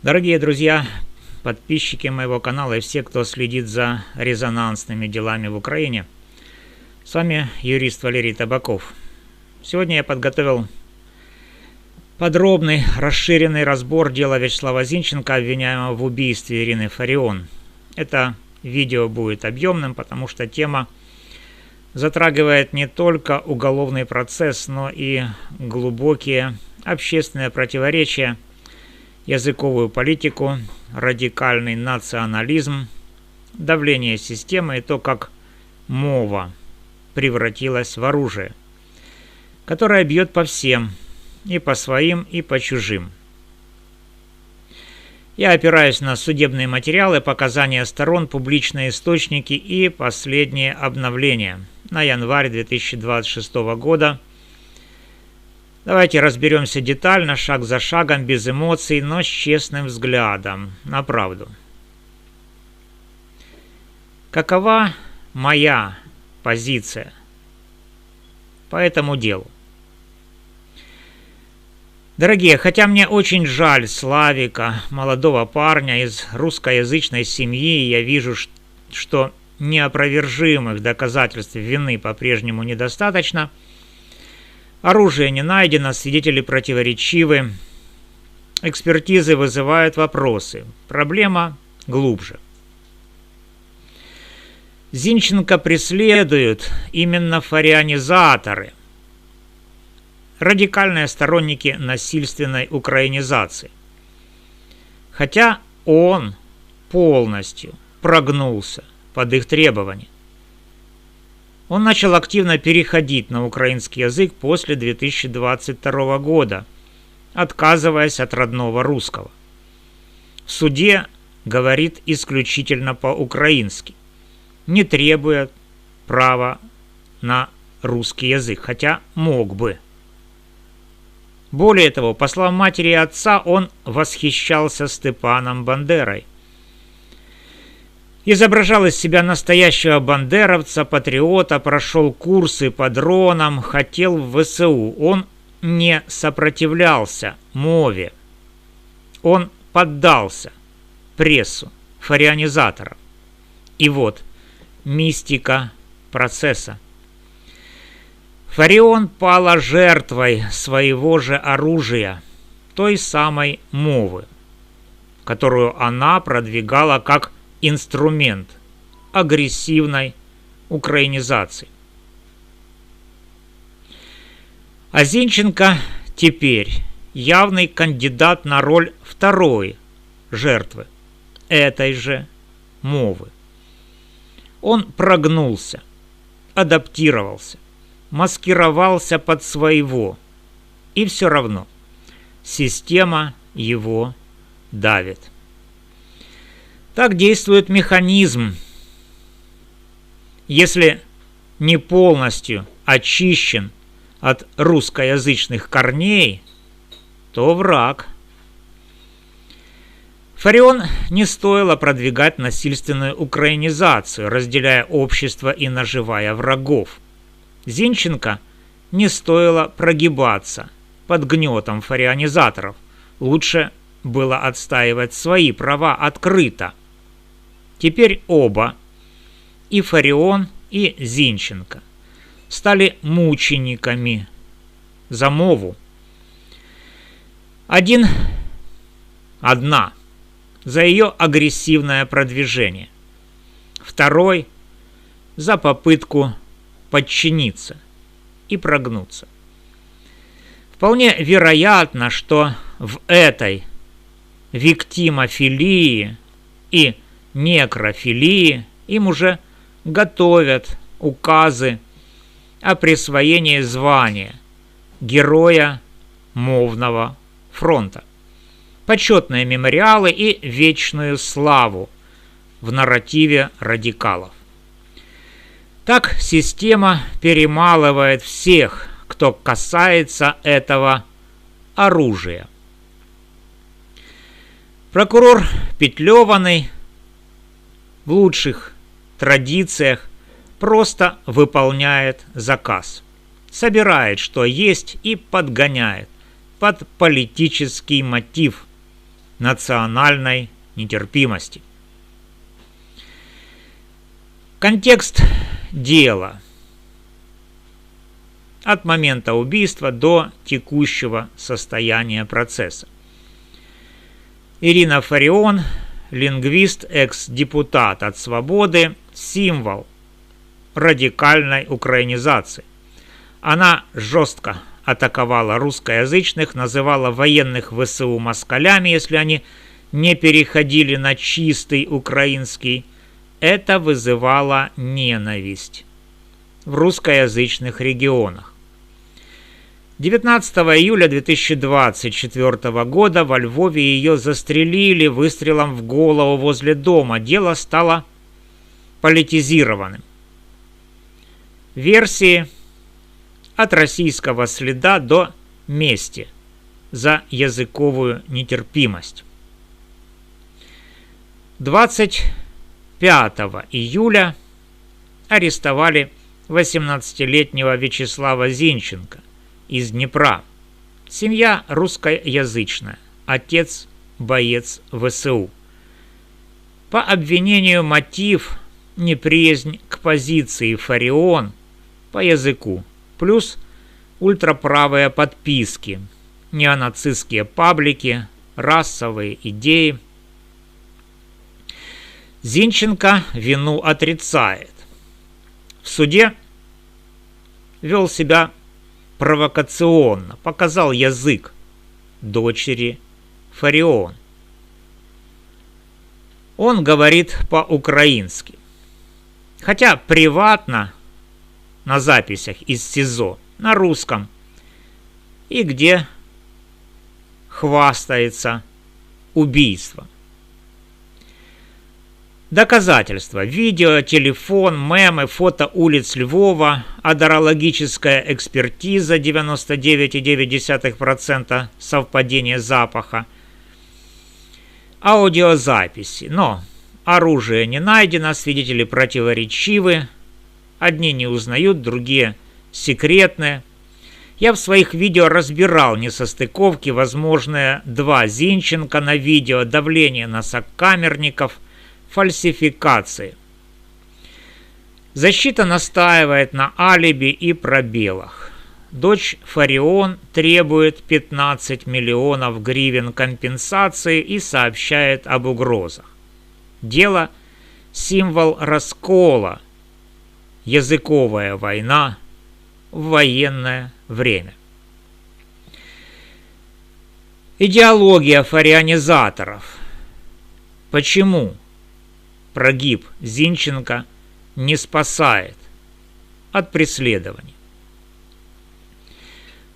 Дорогие друзья, подписчики моего канала и все, кто следит за резонансными делами в Украине, с вами юрист Валерий Табаков. Сегодня я подготовил подробный, расширенный разбор дела Вячеслава Зинченко, обвиняемого в убийстве Ирины Фарион. Это видео будет объемным, потому что тема затрагивает не только уголовный процесс, но и глубокие общественные противоречия, языковую политику, радикальный национализм, давление системы и то, как мова превратилась в оружие, которое бьет по всем, и по своим, и по чужим. Я опираюсь на судебные материалы, показания сторон, публичные источники и последние обновления на январь 2026 года. Давайте разберемся детально, шаг за шагом, без эмоций, но с честным взглядом на правду. Какова моя позиция по этому делу? Дорогие, хотя мне очень жаль Славика, молодого парня из русскоязычной семьи, я вижу, что неопровержимых доказательств вины по-прежнему недостаточно. Оружие не найдено, свидетели противоречивы, экспертизы вызывают вопросы. Проблема глубже. Зинченко преследуют именно фарианизаторы, радикальные сторонники насильственной украинизации. Хотя он полностью прогнулся под их требования. Он начал активно переходить на украинский язык после 2022 года, отказываясь от родного русского. В суде говорит исключительно по-украински, не требуя права на русский язык, хотя мог бы. Более того, по словам матери и отца, он восхищался Степаном Бандерой. Изображал из себя настоящего бандеровца, патриота, прошел курсы по дронам, хотел в ВСУ. Он не сопротивлялся мове. Он поддался прессу фарианизаторов. И вот мистика процесса. Фарион пала жертвой своего же оружия, той самой мовы, которую она продвигала как инструмент агрессивной украинизации. А Зинченко теперь явный кандидат на роль второй жертвы этой же мовы. Он прогнулся, адаптировался, маскировался под своего, и все равно система его давит. Так действует механизм. Если не полностью очищен от русскоязычных корней, то враг. Фарион не стоило продвигать насильственную украинизацию, разделяя общество и наживая врагов. Зинченко не стоило прогибаться под гнетом фарианизаторов. Лучше было отстаивать свои права открыто. Теперь оба, и Фарион, и Зинченко, стали мучениками за мову. Одна за ее агрессивное продвижение. Второй за попытку подчиниться и прогнуться. Вполне вероятно, что в этой виктимофилии и некрофилии им уже готовят указы о присвоении звания Героя Мовного фронта, почетные мемориалы и вечную славу в нарративе радикалов. Так система перемалывает всех, кто касается этого оружия. Прокурор Петлеваный в лучших традициях просто выполняет заказ. Собирает, что есть, и подгоняет под политический мотив. национальной нетерпимости. Контекст дела от момента убийства до текущего состояния процесса. Ирина Фарион, лингвист, экс-депутат от «Свободы», символ радикальной украинизации. Она жестко атаковала русскоязычных, называла военных ВСУ москалями, если они не переходили на чистый украинский. Это вызывало ненависть в русскоязычных регионах. 19 июля 2024 года во Львове ее застрелили выстрелом в голову возле дома. Дело стало политизированным. Версии от российского следа до мести за языковую нетерпимость. 25 июля арестовали 18-летнего Вячеслава Зинченко из Днепра. Семья русскоязычная, отец боец ВСУ. По обвинению мотив – неприязнь к позиции Фарион по языку, плюс ультраправые подписки, неонацистские паблики, расовые идеи. Зинченко вину отрицает. В суде вел себя провокационно, показал язык дочери Фарион. Он говорит по-украински. Хотя приватно на записях из СИЗО на русском и где хвастается убийством. Доказательства. Видео, телефон, мемы, фото улиц Львова, адерологическая экспертиза 99,9% совпадение запаха, аудиозаписи. Но оружие не найдено, свидетели противоречивы, одни не узнают, другие секретные. Я в своих видео разбирал несостыковки, возможные 2 Зинченко на видео, давление на сокамерников, фальсификации. Защита настаивает на алиби и пробелах. Дочь Фарион требует 15 миллионов гривен компенсации и сообщает об угрозах. Дело – символ раскола. Языковая война в военное время. Идеология фарионизаторов. Почему прогиб Зинченко не спасает от преследований?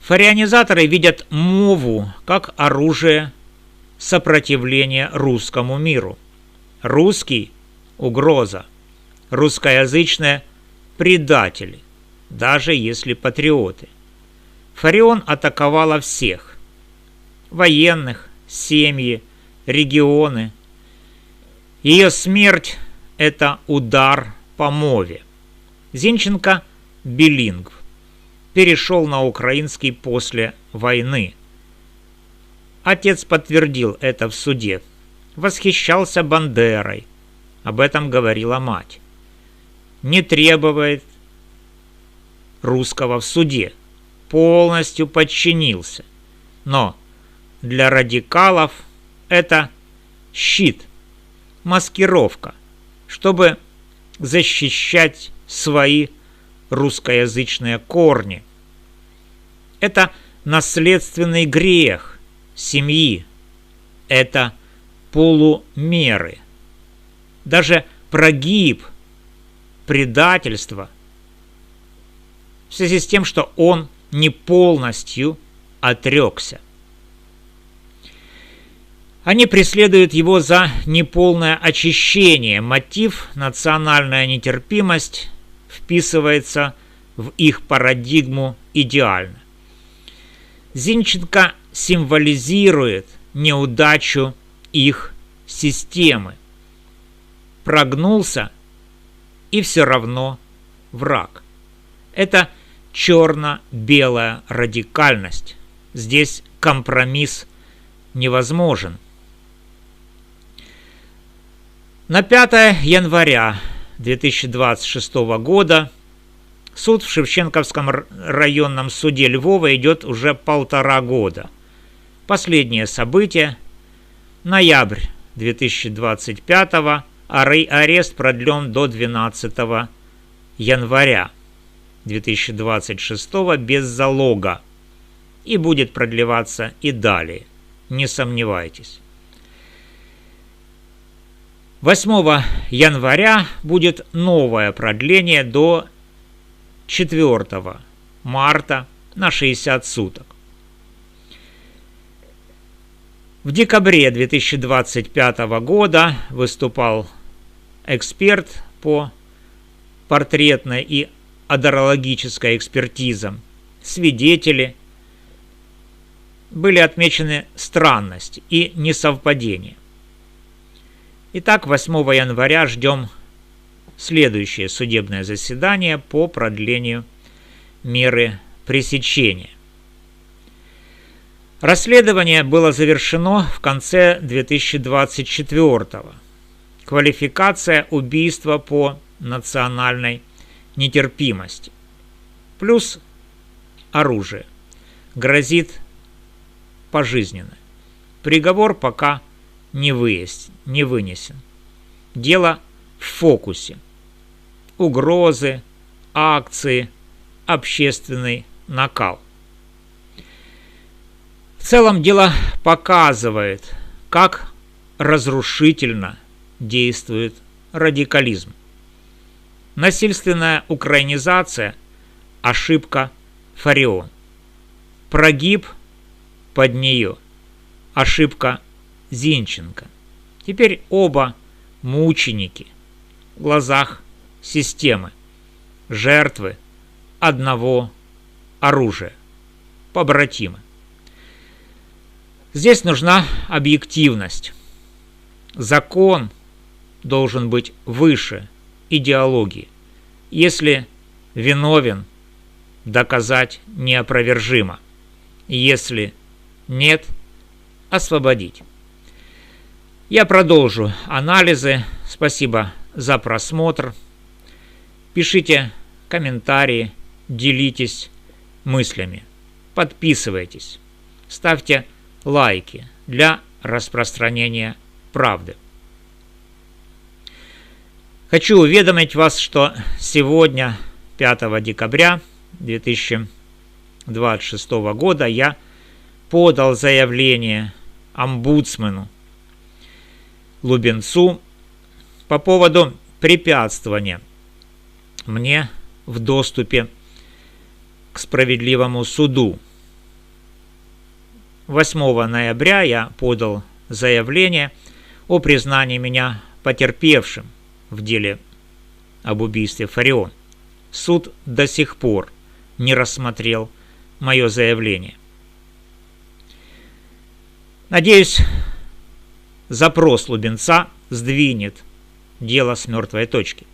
Фарионизаторы видят мову как оружие сопротивления русскому миру. Русский – угроза, русскоязычные – предатели, даже если патриоты. Фарион атаковала всех – военных, семьи, регионы. Ее смерть – это удар по мове. Зинченко – билингв. Перешел на украинский после войны. Отец подтвердил это в суде. Восхищался Бандерой. Об этом говорила мать. Не требует русского в суде. Полностью подчинился. Но для радикалов это щит, маскировка, чтобы защищать свои русскоязычные корни. Это наследственный грех семьи. Это полумеры. Даже прогиб, предательство в связи с тем, что он не полностью отрекся. Они преследуют его за неполное очищение. Мотив «национальная нетерпимость» вписывается в их парадигму идеально. Зинченко символизирует неудачу их системы. Прогнулся и все равно враг. Это черно-белая радикальность. Здесь компромисс невозможен. На 5 января 2026 года суд в Шевченковском районном суде Львова идет уже 1,5 года. Последнее событие – ноябрь 2025, арест продлен до 12 января 2026 без залога и будет продлеваться и далее, не сомневайтесь. 8 января будет новое продление до 4 марта на 60 суток. В декабре 2025 года выступал эксперт по портретной и одерологической экспертизам. Свидетели. Были отмечены странности и несовпадения. Итак, 8 января ждем следующее судебное заседание по продлению меры пресечения. Расследование было завершено в конце 2024. Квалификация убийства по национальной нетерпимости. Плюс оружие. Грозит пожизненно. Приговор пока не вынесен. Дело в фокусе. Угрозы, акции, общественный накал. В целом дело показывает, как разрушительно действует радикализм. Насильственная украинизация – ошибка Фарион. Прогиб под нее – ошибка Зинченко. Теперь оба мученики в глазах системы, жертвы одного оружия, побратимы. Здесь нужна объективность. Закон должен быть выше идеологии. Если виновен, доказать неопровержимо. Если нет, освободить. Я продолжу анализы. Спасибо за просмотр. Пишите комментарии, делитесь мыслями. Подписывайтесь. Ставьте лайки для распространения правды. Хочу уведомить вас, что сегодня, 5 декабря 2026 года, я подал заявление омбудсмену Лубенцу по поводу препятствования мне в доступе к справедливому суду. 8 ноября я подал заявление о признании меня потерпевшим в деле об убийстве Фарион. Суд до сих пор не рассмотрел мое заявление. Надеюсь, запрос Лубенца сдвинет дело с мертвой точки.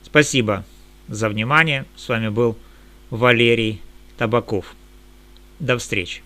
Спасибо за внимание. С вами был Валерий Табаков. До встречи.